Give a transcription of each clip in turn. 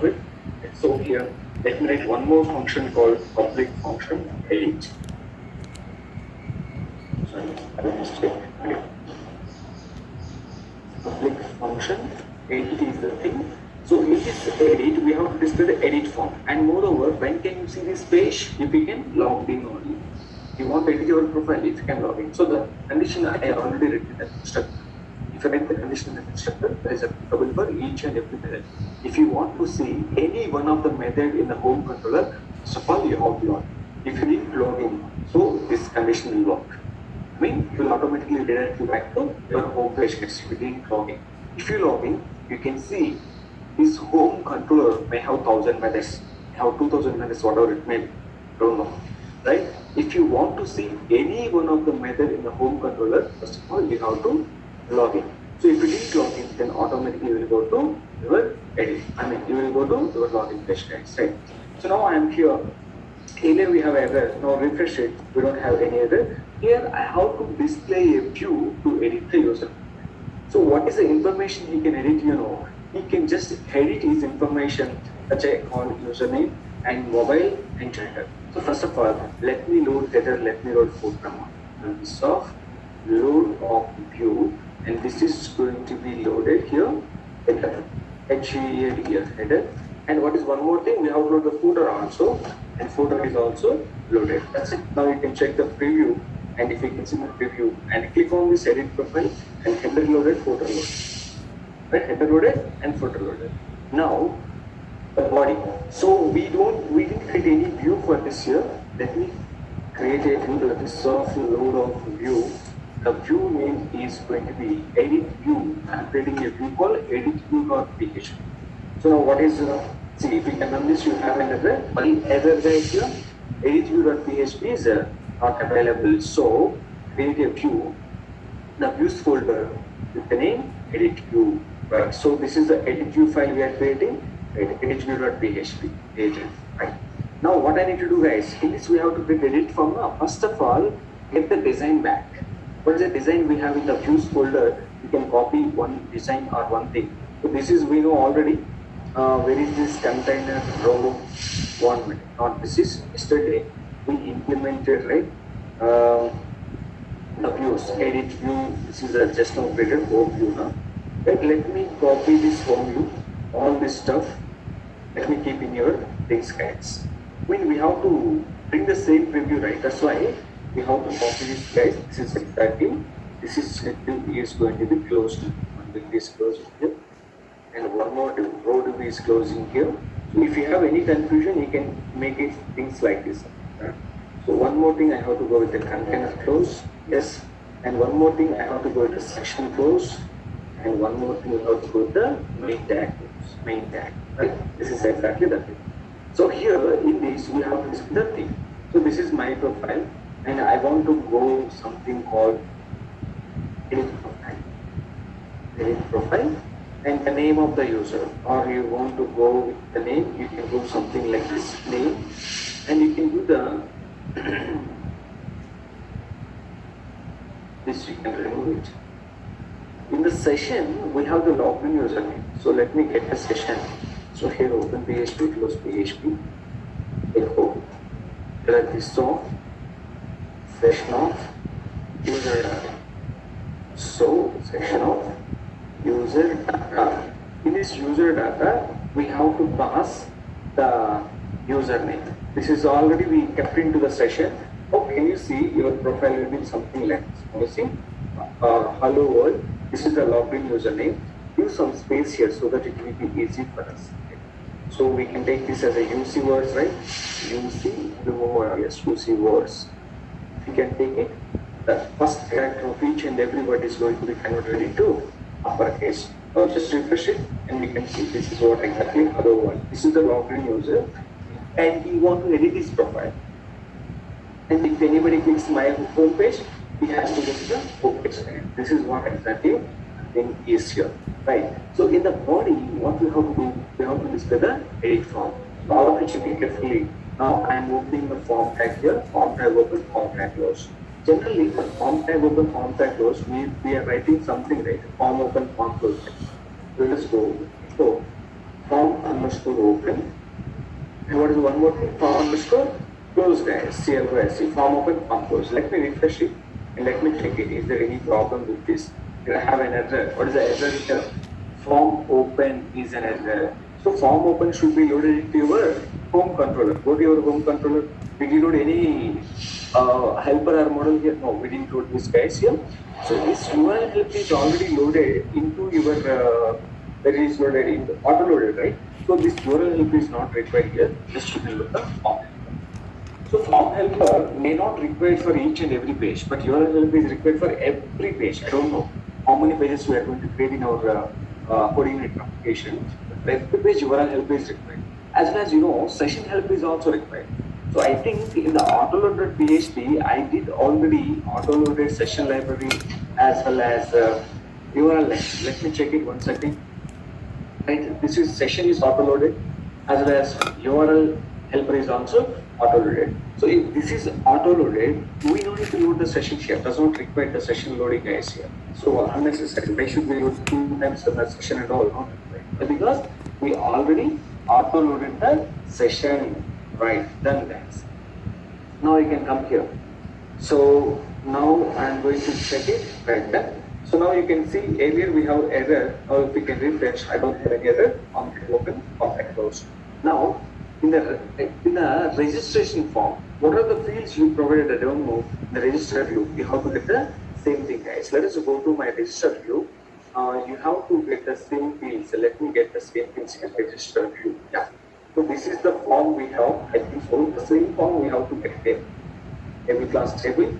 with. So here, let me write one more function called public function edit. Sorry, I made a mistake. Okay. Public function edit is the thing. So in this edit, we have to display the edit form. And moreover, when can you see this page? If you can log in only. You want to edit your profile, if you can log in. So the condition I already written that instructor. If you write the condition in the instructor, that is applicable for each and every method. If you want to see any one of the method in the home controller, first of all you have to log in. If you didn't log in, so this condition will work. I mean, it will automatically redirect you back to your home page if you didn't log in. If you log in, you can see this home controller may have 1000 methods, have 2000 methods, whatever it may be. Don't know, right? If you want to see any one of the method in the home controller, first of all you have to log in. So if you didn't log in, then automatically you will go to your edit. I mean, you will go to your login page, right? So now I am here. Earlier we have error. Now refresh it. We don't have any error. Here I have to display a view to edit the user. So what is the information he can edit? He can just edit his information such as called username and mobile and gender. So first of all, let me load header. Let me load food number. This of load of view. And this is going to be loaded here, header, header. And what is one more thing? We have to load the footer also, and footer is also loaded. That's it. Now you can check the preview, and if you can see the preview, and click on this edit profile, and header loaded, footer loaded. Right, header loaded and footer loaded. Now the body. So we didn't create any view for this here. Let me create a view. That is soft load of view. The view name is going to be edit view. I am creating a view called edit view.php. So now what is, see if you can run this, you have an error. But error guys here, edit view.php is not available. So create a view, the views folder with the name edit view. Right. So this is the edit view file we are creating, edit view.php agent. Right. Now what I need to do guys, in this we have to create edit form now. First of all, get the design back. What is the design we have in the views folder? You can copy one design or one thing. So this is we know already. Where is this container row 1 minute? Not this is yesterday we implemented, right? The views, edit view. This is a just now created home view now. Right? Let me copy this home view, all this stuff. Let me keep in your things guys. I mean we have to bring the same preview, right? That's why we have to copy this guys. This is exactly, this is going to be closed. One will be closed here, and one more row to be closing here. So if you have any confusion, you can make it things like this. So one more thing, I have to go with the container close, yes, and one more thing, I have to go with the section close, and one more thing, I have to go with the main tag close, main tag. Right? This is exactly the thing. So here in this, we have this the thing. So this is my profile. And I want to go something called edit profile. Edit profile and the name of the user. Or you want to go with the name, you can go something like this name, and you can do the this you can remove it. In the session, we have the login username. So let me get the session. So here open PHP, close PHP, echo, select this song. Section of user data. So section of user data. In this user data, we have to pass the username. This is already we kept into the session. How can you see your profile will be something like this? Can you see? Hello world. This is the login username. Use some space here so that it will be easy for us. So we can take this as a UC words, right? UC, yes, UC words. You can take it, the first character of each and every word is going to be converted into uppercase. Now just refresh it and we can see this is what exactly other one. This is the login user and he want to edit his profile. And if anybody clicks my home page, he has to go to the home page. This is what exactly thing is here. Right. So in the body, what we have to do, we have to display the edit form. All of it should be carefully. Now I am opening the form tag here, form tag open, form tag close. Generally, for form tag open, form tag close, we are writing something right, form open, form close. Let us go. So form underscore open. And what is one more thing? Form underscore close, guys. CLOSC. Form open, form close. Let me refresh it and let me check it. Is there any problem with this? Did I have an error? What is the error here? Form open is an error. So form open should be loaded into your home controller. Go to your home controller. Did you load any helper or model here? No, we didn't load this, guys, here. So this URL help is already loaded into your that is loaded in auto loaded, right? So this URL help is not required here. Just you can look the form helper. So form helper may not required for each and every page, but URL help is required for every page. I don't know how many pages we are going to create in our Codeigniter application. But every page URL help is required. As well as you know, session help is also required. So I think in the autoloaded PHP, I did already autoloaded session library as well as URL length. Let me check it one second. Right, this is session is autoloaded as well as URL helper is also autoloaded. So if this is autoloaded, we don't need to load the session here. Does not require the session loading, guys, here. So unnecessary. Why should we load 2 times the session and all? Not required. Because we already autoloaded the session. Right, done, guys. Now you can come here. So now I am going to check it. Right, done. So now you can see earlier we have error. Now if we can refresh, I don't have any error. Contact open, contact close. Now in the registration form, what are the fields you provided? I don't know. In the register view, you have to get the same thing, guys. Let us go to my register view. You have to get the same fields. So let me get the same fields in register view. Yeah. So this is the form we have. I think so. The same form we have to get there. Every class table.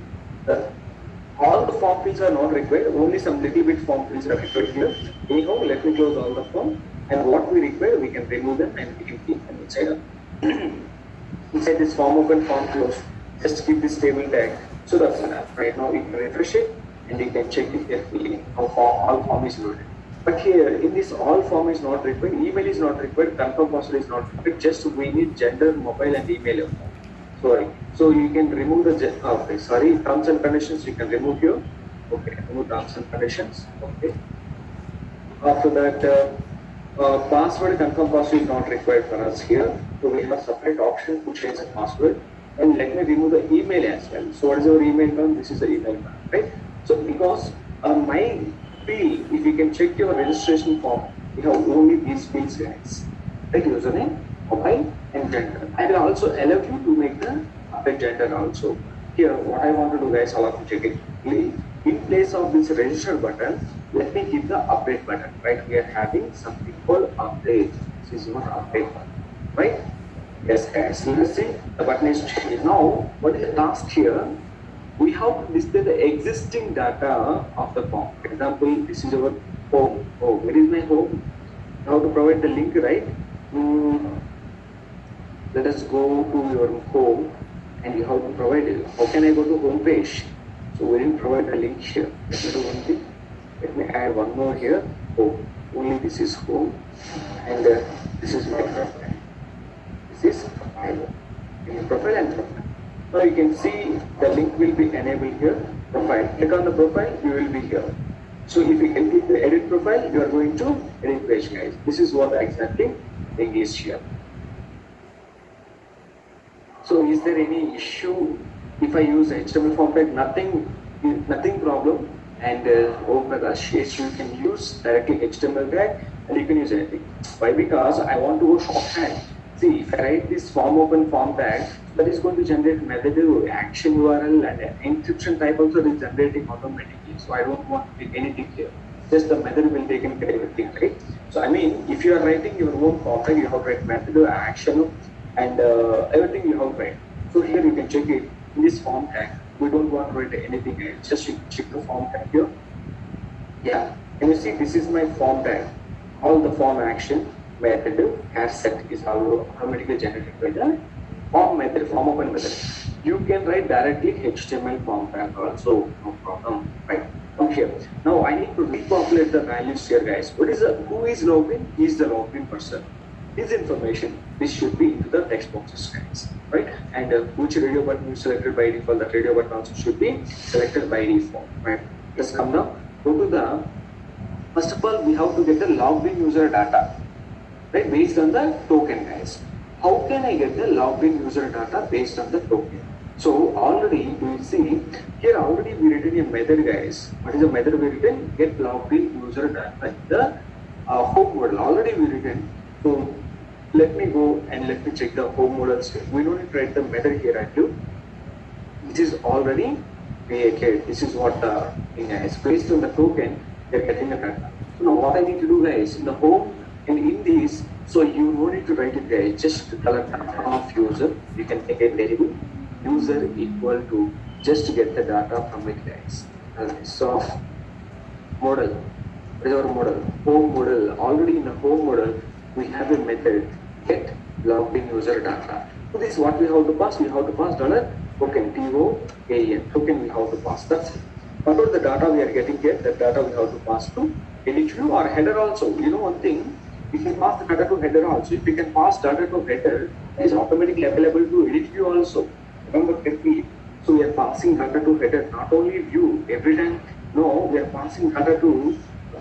All the form fields are not required. Only some little bit form fields are required here. Anyhow, let me close all the form. And what we require, we can remove them and we can keep them inside. Inside this form open, form close. Just keep this table tag. So that's enough. Right now, you can refresh it and you can check it carefully how all form is loaded. But here, in this all form is not required, email is not required, confirm password is not required, just we need gender, mobile and email. Sorry. So you can remove the, okay, sorry, terms and conditions you can remove here. Okay, remove terms and conditions. Okay. After that, password, confirm password is not required for us here. So we have a separate option to change the password. And let me remove the email as well. So what is your email term? This is the email term, right? So because my field, if you can check your registration form, you have only these fields, guys. Right, username, mobile, and gender. I will also allow you to make the update gender also. Here, what I want to do, guys, all of you check it. In place of this register button, let me give the update button. Right, we are having something called update. This is your update button, right? Yes, guys. So let's see the button is changed. Now, what is the task here? We have to display the existing data of the form. For example, this is our home. Oh, where is my home? You have to provide the link, right? Let us go to your home and you have to provide it. How can I go to home page? So we didn't provide the link here. Let me do one thing. Let me add one more here. Oh, only this is home and this is my profile. This is my profile and profile. Now you can see the link will be enabled here. Profile. Click on the profile, you will be here. So if you can click the edit profile, you are going to edit page, guys. This is what exactly thing is here. So is there any issue if I use HTML form tag? Nothing problem. And Prakash, yes, you can use directly HTML tag and you can use anything. Why? Because I want to go shorthand. See, if I write this form open form tag, that is going to generate method, action URL and encryption type also is generating automatically. So I don't want to take anything here. Just the method will take care of everything, right? So I mean, if you are writing your own form tag, you have to write method, action, and everything you have to write. So here you can check it in this form tag. We don't want to write anything else. Just you check the form tag here. Yeah, and you see this is my form tag. All the form action method has set is automatically generated by the form method, form open method. You can write directly HTML form tag also, no problem, right? From here. Now I need to repopulate the values here, guys. Who is logged in? He is the logged in person. This information, this should be into the text boxes, guys, right? And which radio button you selected by default, that radio button also should be selected by default, right? Let's come now. Go to the, first of all, we have to get the logged in user data. right? Based on the token, guys. How can I get the logged in user data based on the token? So already you will see here already we written a method, guys. What is the method we written? Get logged in user data. The home model already we written. So let me go and let me check the home models. We don't need to write the method here actually. This is already created. This is what the thing is based on the token. They're getting the data. So now what I need to do, guys, in the home and in this, so you don't need to write it, guys. Just collect of user. You can take a variable user equal to just to get the data from it, guys. So model. What is our model? Home model. Already in the home model, we have a method get logged in user data. So this is what we have to pass. We have to pass dollar token, TOKEN, token we have to pass. That's it. Whatever the data we are getting here, that data we have to pass to edit view or header also. You know one thing, we can pass the data to header also. If we can pass data to header, it is automatically available to edit view also. Remember carefully. So we are passing data to header, not only view. Every time, no, we are passing data to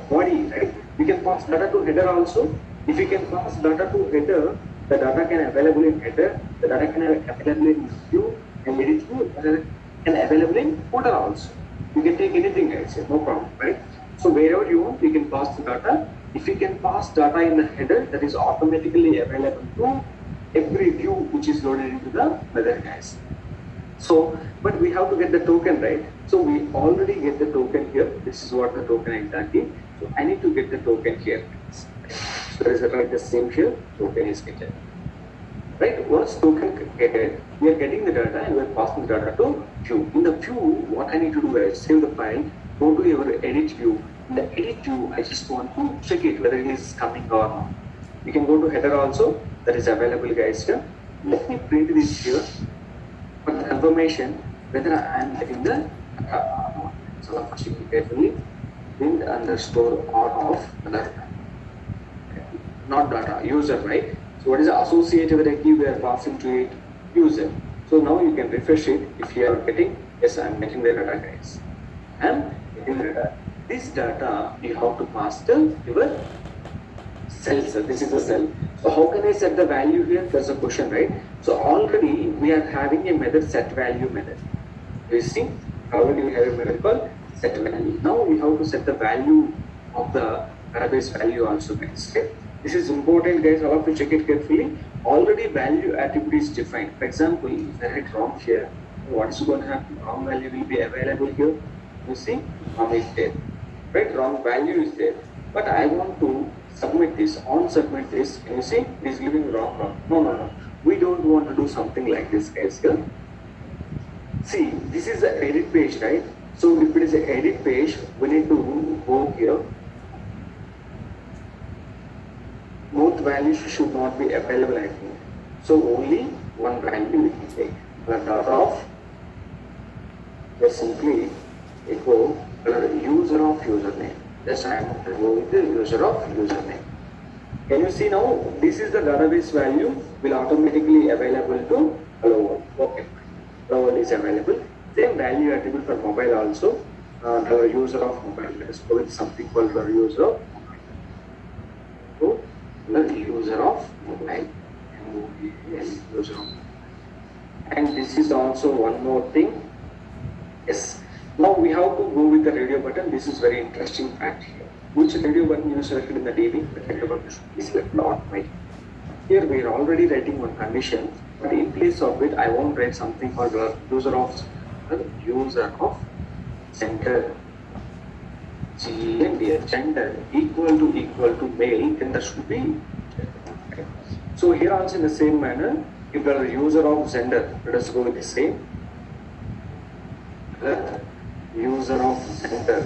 body, right? We can pass data to header also. If we can pass data to header, the data can available in header, the data can available in view, and edit view, and available in footer also. You can take anything, guys, no problem, right? So wherever you want, you can pass the data. If you can pass data in the header, that is automatically available to every view which is loaded into the method, guys. So, but we have to get the token, right? So we already get the token here. This is what the token exactly. So I need to get the token here. So there is a right the same here. Token is getting. Right? Once token get, we are getting the data and we are passing the data to view. In the view, what I need to do is save the file, go to your edit view. In the edit view, I just want to check it whether it is coming or not. You can go to header also, that is available, guys, here. Let me print this here for the confirmation whether I am getting the so check it carefully. Print underscore on of data. Not data, user, right? So what is associated with the key we are passing to it? User. So now you can refresh it if you are getting, yes, I am getting the data, guys. I am getting the data. This data you have to pass to your cell. This is a cell. So how can I set the value here? There's a question, right? So already we are having a method set value method. You see, already we have a method called set value. Now we have to set the value of the database value also, guys. Okay? This is important, guys. I have to check it carefully. Already value attribute is defined. For example, if I write wrong here, what is going to happen? Wrong value will be available here. You see, wrong is there. Right? Wrong value is there. But I want to submit this. On submit this, can you see? It is giving wrong. No. We don't want to do something like this, guys. Here. See, this is the edit page, right? So if it is an edit page, we need to go here. Both values should not be available, I think. So only one value we can take. The data of just simply echo user of username. Just I am going to go with the user of username. Can you see now? This is the database value will automatically available to hello world. Okay, hello world is available. Same value attribute for mobile also. The user of mobile. Let us go with something called the user of mobile. So the user of mobile. User of mobile. And this is also one more thing. Yes. Now we have to go with the radio button. This is very interesting fact here. Which radio button you selected in the DB? The radio button should be selected automatically. Here we are already writing one condition, but in place of it, I won't write something called the user of gender. Gender equal to male, then that should be. So here also in the same manner, if there are user of gender, let us go with the same. User of gender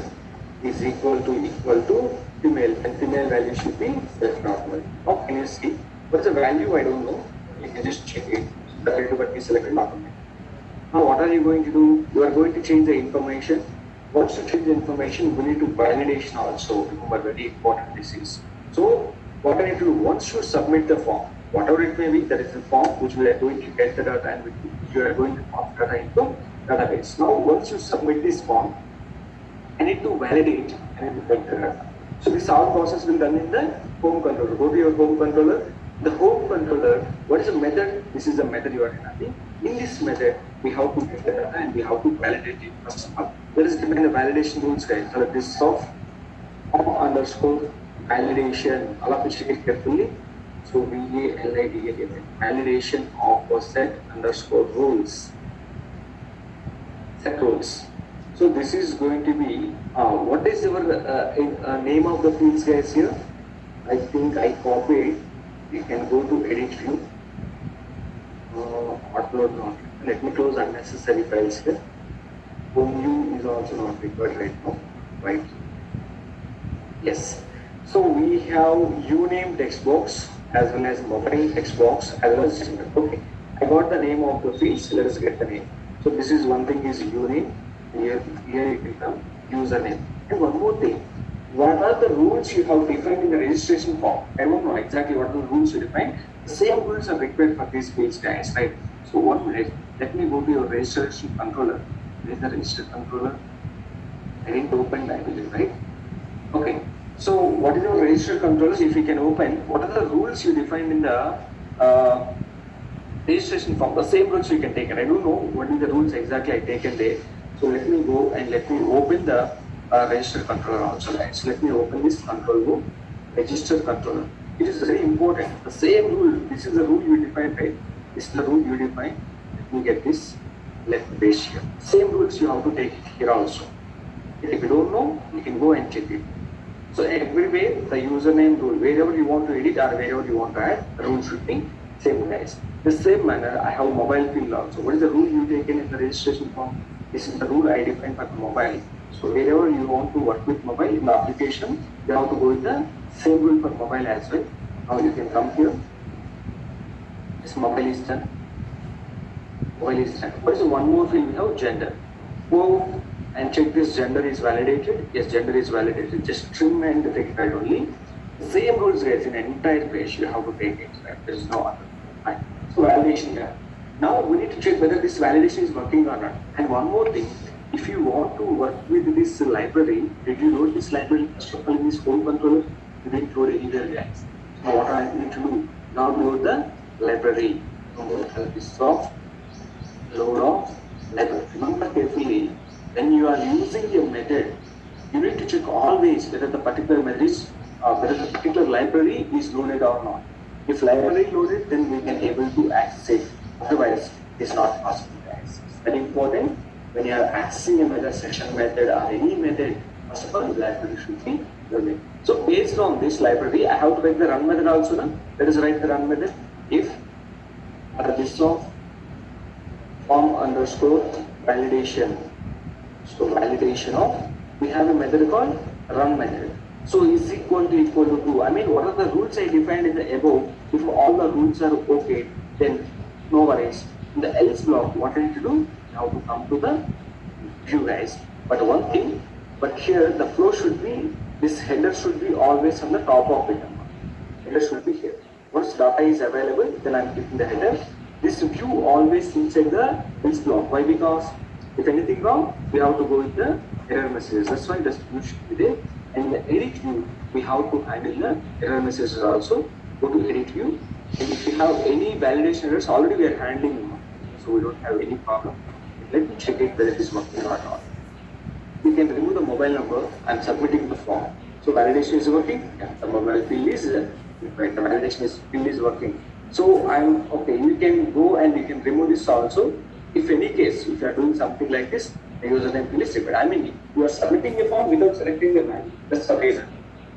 is equal to female, and female value should be normal. How can you see? What's the value? I don't know. You can just check it. The value but be selected automatically. Now what are you going to do? You are going to change the information. Once you change the information, we need to validation also. Remember, very important this is. So what I need to do? Once you submit the form, whatever it may be, that is the form which we are going to get the data and you are going to pass data into database. Now once you submit this form, I need to validate and I need to get the data. So this all process will done in the home controller. Go to your home controller. The home controller, what is the method? This is the method you are having. In this method, we have to get the data and we have to validate it first of all. Let us define the validation rules, guys. So this of underscore validation. All of it check it carefully. So VALIDATION, validation of a set underscore rules. Set rules. So this is going to be what is your name of the fields, guys? Here, I think I copied. You can go to edit view. Upload not. Let me close unnecessary files here. Home view is also not required right now. Right? Yes. So we have uname text box as well as mobile text box as well as gender. Okay. I got the name of the fields. Let us get the name. So this is one thing is uname. Here it will come username. And one more thing. What are the rules you have defined in the registration form? I don't know exactly what are the rules you defined. The same rules are required for these fields, guys, right? So 1 minute. Let me go to your registration controller. Where is the register controller? I didn't open that, right? Okay. So what is your register controllers? If you can open, what are the rules you defined in the registration form? The same rules you can take. And I don't know what is the rules exactly I taken there. So let me go and let me open the register controller also, guys. Let me open this control book, register controller. It is very important. The same rule. This is the rule you defined, right? This is the rule you defined. Let me get this. Let me paste here. Same rules you have to take it here also. If you don't know, you can go and check it. So everywhere the username rule, wherever you want to edit or wherever you want to add, the rule should be same, guys. The same manner, I have mobile field also. What is the rule you taken in the registration form? This is the rule I defined for mobile. So wherever you want to work with mobile in the application, you have to go with the same rule for mobile as well. Now you can come here. This mobile is done. Mobile is done. What is the one more field? We have gender. Go and check this gender is validated. Yes, gender is validated. Just trim and rectify only. Same rules, guys, in an entire page you have to take it. Right? There is no other. Right? So validation here. Now we need to check whether this validation is working or not. And one more thing, if you want to work with this library, did you load this library first of all in this home controller? You didn't load anywhere, guys. So what I need to do, now load the library. This soft load of library. Remember carefully, when you are using a method, you need to check always whether the particular method is, whether the particular library is loaded or not. If library loaded, then we can able to access it. Otherwise, it's not possible, guys. It's very important when you are accessing a method, section method or any method, first of all, the library should be loaded. So based on this library, I have to write the run method also. Now. Let us write the run method. If this of form underscore validation. So validation of, we have a method called run method. So is equal to 2. I mean, what are the rules I defined in the above? If all the rules are okay, then no worries. In the else block, what I need to do? You have to come to the view, guys. But one thing, but here the flow should be, this header should be always on the top of it. Header should be here. Once data is available, then I'm clicking the header. This view always inside the else block. Why? Because if anything wrong, we have to go with the error messages. That's why this view should be there. And in the edit view, we have to handle the error messages also. Go to edit view. And if we have any validation errors, already we are handling them. So we don't have any problem. Let me check it whether it is working or not. We can remove the mobile number and submitting the form. So validation is working. Yeah, the mobile field is right. The validation field is working. So I'm okay. You can go and you can remove this also. If any case, if you are doing something like this, the username field is required. I mean, you are submitting a form without selecting the value. That's the reason,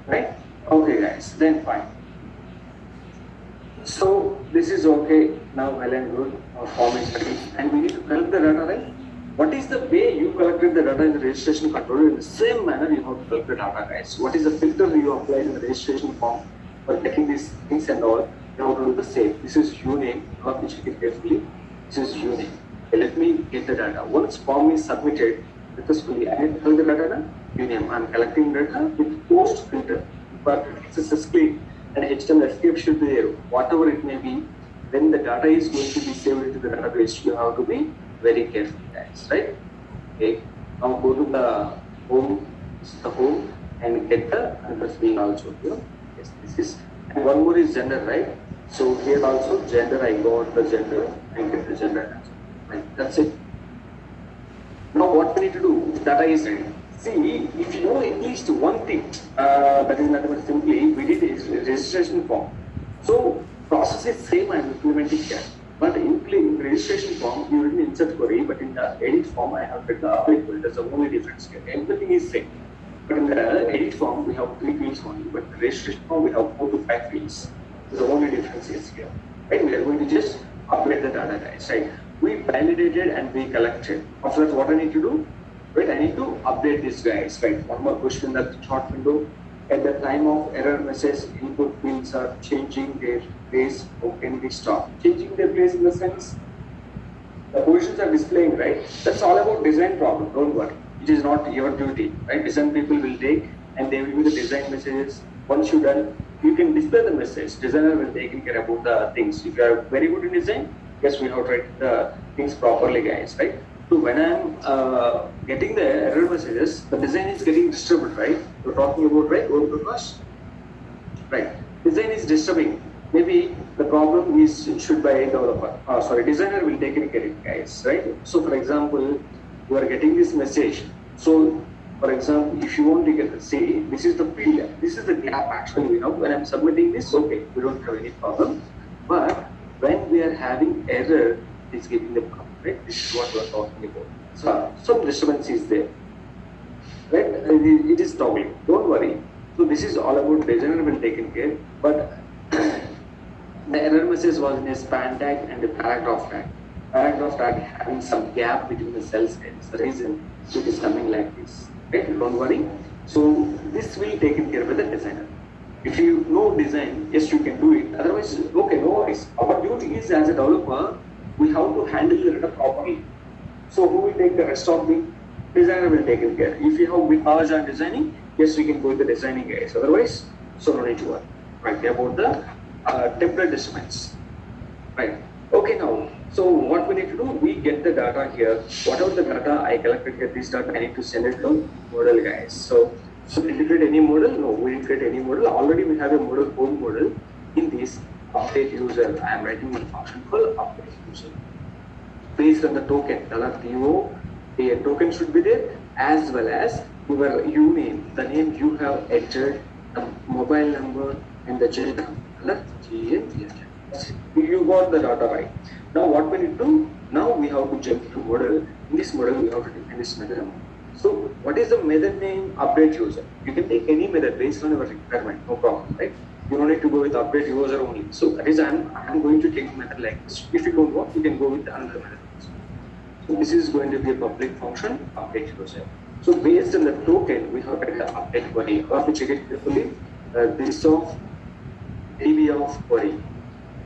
right? Okay, guys. Then fine. So this is okay. Now well and good. Our form is ready, and we need to collect the data, right? What is the way you collected the data in the registration controller? In the same manner, you have to collect the data, guys. What is the filter you applied in the registration form for taking these things and all? You have to do the same. This is uname. You have to check it carefully. This is uname. Okay, let me get the data. Once form is submitted successfully, I have to collect the data. Uname. I am collecting data with post filter. But it's clean and HTML escape should be there. Whatever it may be, when the data is going to be saved into the database, you have to be very careful, guys, right? Okay. Now go to the home. This is the home. and get the address field also here. Yes, this is, and one more is gender, right? So here also gender, I got the gender and get the gender answer. Right, that's it. Now what we need to do, data is ready. See, if you know at least one thing, that is nothing but simply, we did a registration form. So process is same, I am implementing here. But in registration form, you didn't insert query, but in the edit form, I have put the update query. That's the only difference here. Everything is same. But in the edit form, we have 3 fields only, but in the registration form, we have 4 to 5 fields. The only difference is here. Right? We are going to just update the data, guys. Right? We validated and we collected. After that, what I need to do? Right? I need to update this, guys. Right? One more question in the short window. At the time of error message, input fields are changing their place. How can we stop? Changing their place in the sense the positions are displaying, right? That's all about design problem. Don't worry. It is not your duty, right? Design people will take and they will give the design messages. Once you done, you can display the message. Designer will take care about the things. If you are very good in design, yes, we have to write the things properly, guys, right? So when I'm getting the error messages, the design is getting disturbed, right? We're talking about, right? Because, right? Design is disturbing. Maybe the problem is issued by a developer. Designer will take care of it, guys, right? So for example, you are getting this message. So for example, if you want to get, say, this is the field, this is the gap actually, when I'm submitting this, okay, we don't have any problem. But when we are having error, it's giving the problem, right? This is what we are talking about. So some disturbance is there, right? It is toggling. Don't worry. So this is all about designer will take care. But the error message was in a span tag and a paragraph tag. Paragraph tag having some gap between the cells. That's the reason it is coming like this. Right? Don't worry. So this will take care by the designer. If you know design, yes, you can do it. Otherwise, okay, no worries. Our duty is as a developer, we have to handle the data properly. So who will take the rest of the designer will take care. If you have big hours on designing, yes, we can go with the designing guys. Otherwise, so no need to worry. Right, about the template instruments. Right. Okay, now, so what we need to do, we get the data here. Whatever the data I collected here, this data I need to send it to model, guys. So did you create any model? No, we didn't create any model. Already we have a model, home model. In this update user, I am writing one function called update user. Based on the token, $PO, a token should be there, as well as your uname, the name you have entered, the mobile number, and the gender. You got the data right. Now what we need to do? Now we have to jump to model. In this model, we have to define this method. So what is the method name? Update user. You can take any method based on your requirement, no problem, right? You don't need to go with update user only. So that is I'm going to take a method like this. If you don't want, you can go with another method. So this is going to be a public function, update user. So based on the token, we have to update query. You have to check it carefully. This of DB of query.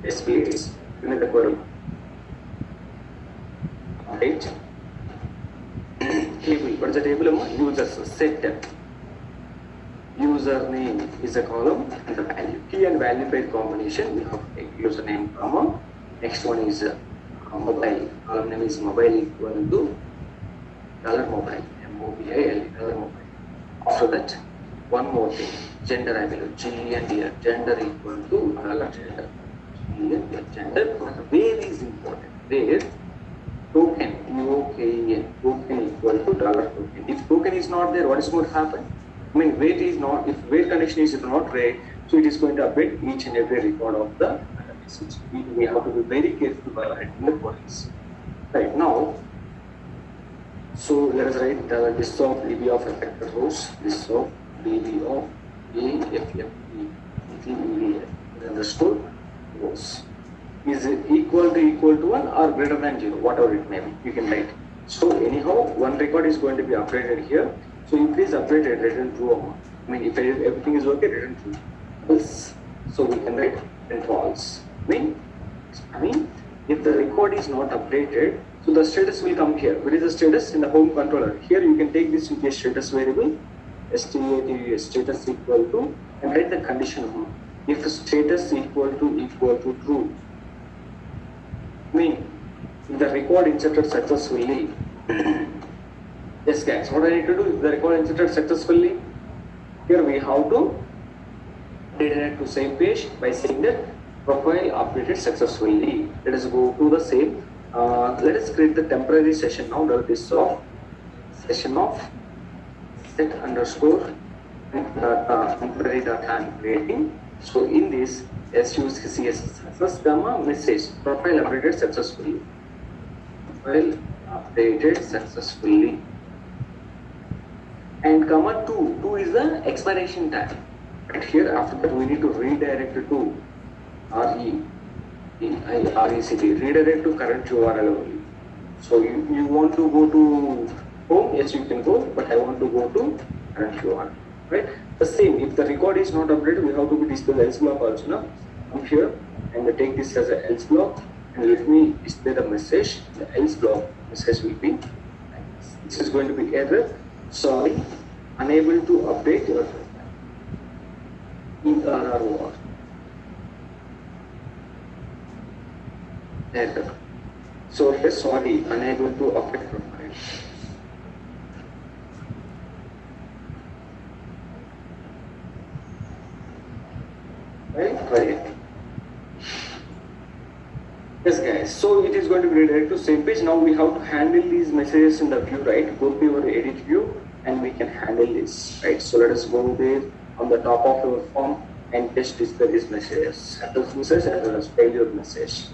SPAs. In the query. Update. Table. What is the table? Users set. Username is a column and the value. Key and value pair combination. We have to take username comma. Next one is mobile. Column name is mobile equal to $mobile. MOBIL $mobile. After that, one more thing. Gender I will G and here. Gender equal to $gender. G and here. Gender. Where is important? Where token TOKEN token equal to $token. If token is not there, what is going to happen? I mean, weight is not, if weight condition is not right, so it is going to update each and every record of the message. We have to be very careful while writing the queries. Right now, so let us write the list of DB of affected rows, list of DB of AFFE, understood rows. Is it equal to 1 or greater than 0, whatever it may be, you can write. So anyhow, one record is going to be updated here. So if it is updated, return true. I mean, if everything is okay, return true. Else, so we can write return false. I mean, if the record is not updated, so the status will come here. What is the status in the home controller? Here you can take this into a status variable, status equal to, and write the condition. If status equal to true, I mean, the record inserted successfully. Yes, guys, what I need to do is the record inserted successfully. Here we have to redirect to same page by saying that profile updated successfully. Let us go to the same. Let us create the temporary session now. That is of session of set underscore temporary data I'm creating. So in this, as you see as success gamma message profile updated successfully. Profile updated successfully. And comma 2 is the expiration time. Right here, after that, we need to redirect to RECT, redirect to current URL only. So you want to go to home, yes, you can go, but I want to go to current URL. Right? The same, if the record is not updated, we have to display the else block also. Now, come here and take this as a else block and let me display the message. The else block message will be this is going to be error. Sorry, unable to update your error. Error. So yes, sorry, unable to update profile. Right. Yes, guys. So it is going to be redirected to same page. Now we have to handle these messages in the view, right? Go to your edit view and we can handle this, right? So let us go there on the top of your form and just display these messages. Success message as well as failure message.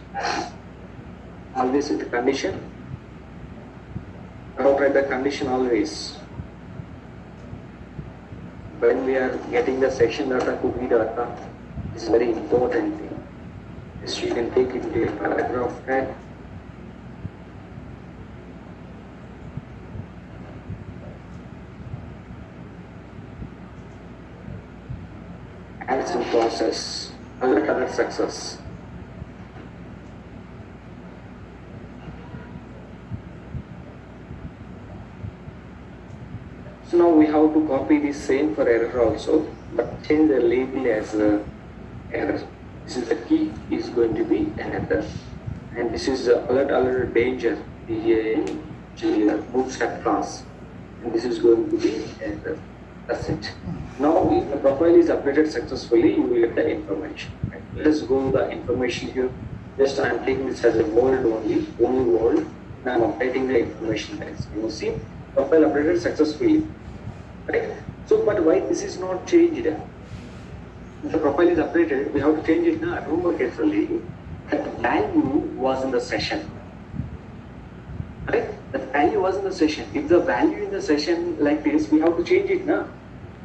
Always with the condition. Write the condition always. When we are getting the section data to be data, it's very important thing. Yes, you can take it to a paragraph head. And some process, other success. So now we have to copy the same for error also, but change the label as error. This is the key is going to be an error, and this is alert danger bootstrap class, and this is going to be error. That's it. Now if the profile is updated successfully, you will get the information. Right? Let us go to the information here. Just I am taking this as a world only world, and I am updating the information guys. You will see profile updated successfully. Right? So, but why this is not changed? If the profile is updated, we have to change it now. Remember carefully, that value was in the session. Right? The value was in the session. If the value in the session like this, we have to change it now.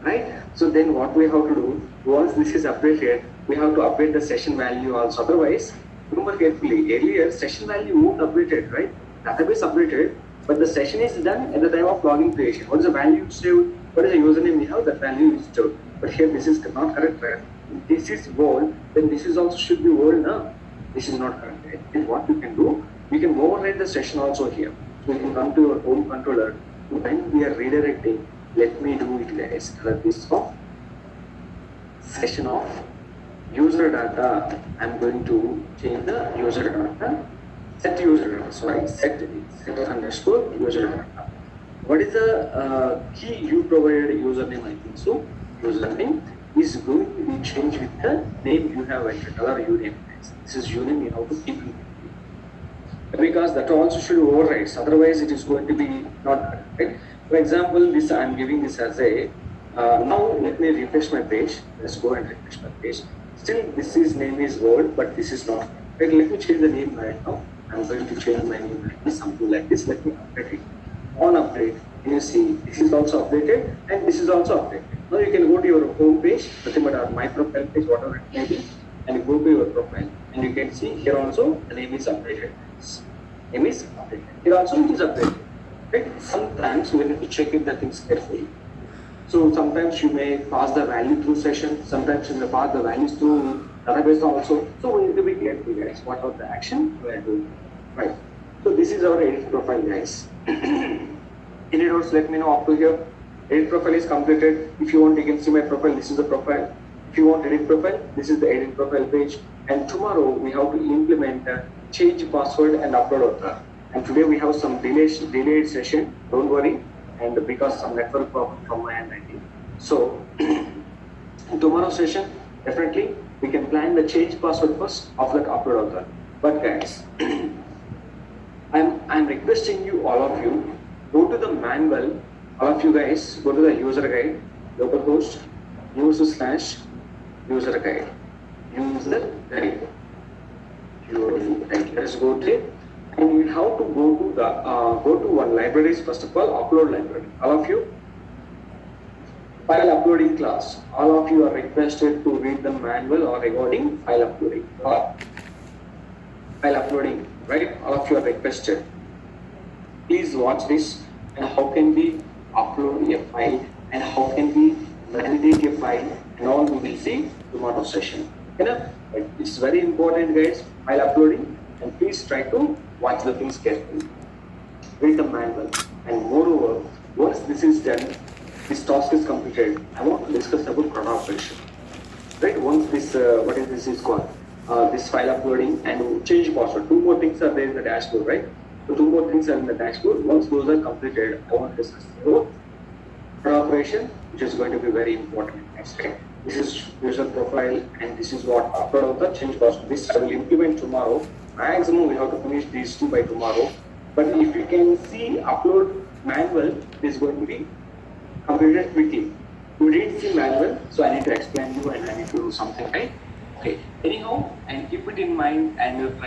Right? So then what we have to do, once this is updated, we have to update the session value also. Otherwise, remember carefully, earlier session value won't updated, right? Database updated, but the session is done at the time of login creation. What is the value saved? What is the username we have? That value is stored. But here this is not correct, right? If this is old, then this is also should be old now. This is not correct. Right? And what you can do, you can override the session also here. So you can come to your home controller. When we are redirecting, let me do it guys. This of session of user data. I'm going to change the user data. Set user data. Sorry, set underscore user data. What is the key you provided username? I think so. Username is going to be changed with the name you have entered or your name. This is your name. You have to keep it because that also should override. Otherwise, it is going to be not right. For example, this I am giving this as a. Now let me refresh my page. Let's go and refresh my page. Still, this is name is old, but this is not. Right, let me change the name right now. I'm going to change my name like this, something like this. Let me update it. On update, you see this is also updated and this is also updated. Now you can go to your home page, nothing but my profile page, whatever it may be, and go to your profile, and you can see here also the name is updated. Name is updated. Here also it is updated. Right? Sometimes we need to check if the things carefully. So sometimes you may pass the value through session, sometimes you may pass the values through database also. So we need to be careful guys. What are the action we are doing? Right. So this is our edit profile guys. Any doubts, let me know up to here. Edit profile is completed. If you want, you can see my profile. This is the profile. If you want edit profile, this is the edit profile page. And tomorrow we have to implement change password and upload author. And today we have some delayed session. Don't worry. And because some network problem from my end, I think. So In tomorrow's session, definitely we can plan the change password first of that upload author. But guys, I'm requesting you, all of you, go to the manual. All of you guys, go to the user guide, localhost, user guide, user guide. Let's go to it. And you have to go to one libraries first of all, upload library. All of you, file uploading class. All of you are requested to read the manual or regarding file uploading. File uploading, right? All of you are requested. Please watch this and how can we upload a file and how can we validate a file and all we will see tomorrow's session. Enough? It's very important, guys, file uploading, and please try to watch the things carefully. Read the manual, and moreover, once this is done, this task is completed, I want to discuss about CRUD operation. Right? Once this, what is this is called? This file uploading and change password. Two more things are there in the dashboard, right? So two more things are in the dashboard. Once those are completed, I want to discuss about CRUD operation, which is going to be very important. Okay? This is user profile, and this is what upload of the change password. This I will implement tomorrow. Maximum we have to finish these two by tomorrow. But if you can see upload manual, it is going to be completed quickly. You didn't see manual, so I need to explain you and I need to do something, right? Okay. Anyhow, and keep it in mind and